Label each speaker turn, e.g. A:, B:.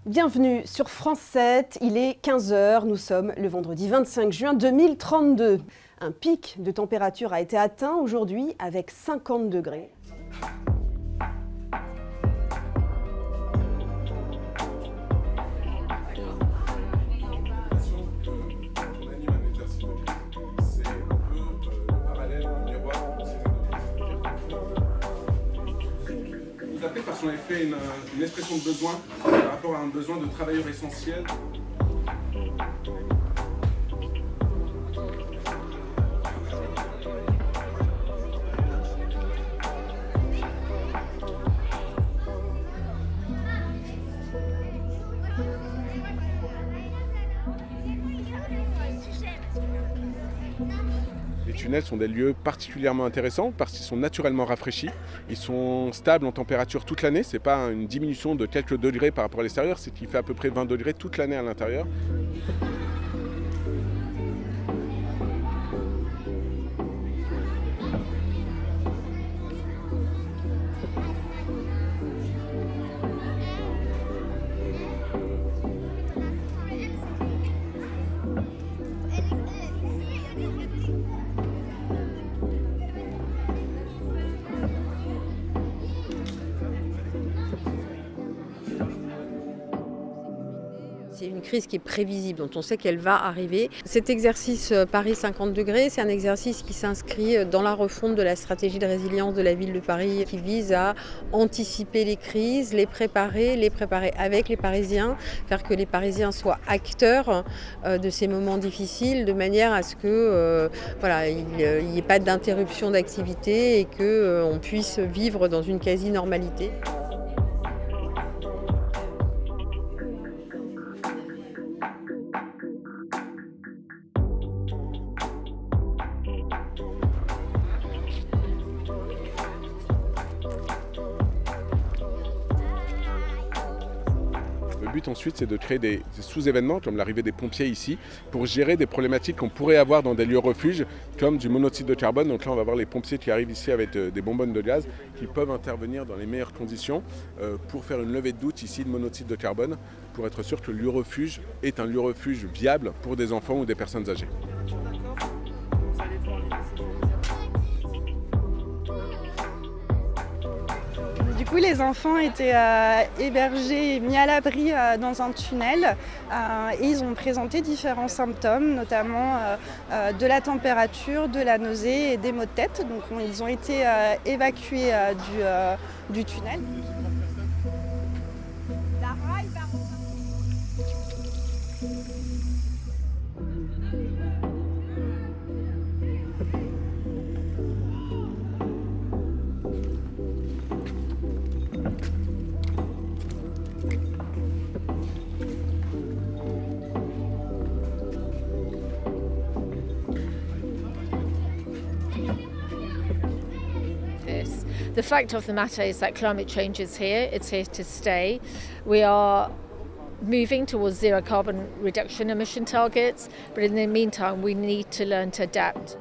A: Bienvenue sur France 7, il est 15h, nous sommes le vendredi 25 juin 2032. Un pic de température a été atteint aujourd'hui avec 50 degrés.
B: Parce qu'on avait fait une expression de besoin par rapport à un besoin de travailleurs essentiels.
C: Les tunnels sont des lieux particulièrement intéressants parce qu'ils sont naturellement rafraîchis. Ils sont stables en température toute l'année. Ce n'est pas une diminution de quelques degrés par rapport à l'extérieur, c'est qu'il fait à peu près 20 degrés toute l'année à l'intérieur.
D: C'est une crise qui est prévisible, dont on sait qu'elle va arriver. Cet exercice Paris 50 degrés, c'est un exercice qui s'inscrit dans la refonte de la stratégie de résilience de la ville de Paris, qui vise à anticiper les crises, les préparer avec les Parisiens, faire que les Parisiens soient acteurs de ces moments difficiles, de manière à ce que il n'y ait pas d'interruption d'activité et qu'on puisse vivre dans une quasi-normalité.
C: Le but ensuite, c'est de créer des sous-événements, comme l'arrivée des pompiers ici, pour gérer des problématiques qu'on pourrait avoir dans des lieux refuges, comme du monoxyde de carbone. Donc là, on va voir les pompiers qui arrivent ici avec des bonbonnes de gaz, qui peuvent intervenir dans les meilleures conditions pour faire une levée de doute ici de monoxyde de carbone, pour être sûr que le lieu refuge est un lieu refuge viable pour des enfants ou des personnes âgées.
E: Du coup, les enfants étaient hébergés et mis à l'abri dans un tunnel et ils ont présenté différents symptômes, notamment de la température, de la nausée et des maux de tête. Donc ils ont été évacués du tunnel.
F: The fact of the matter is that climate change is here, it's here to stay. We are moving towards zero carbon reduction emission targets, but in the meantime we need to learn to adapt.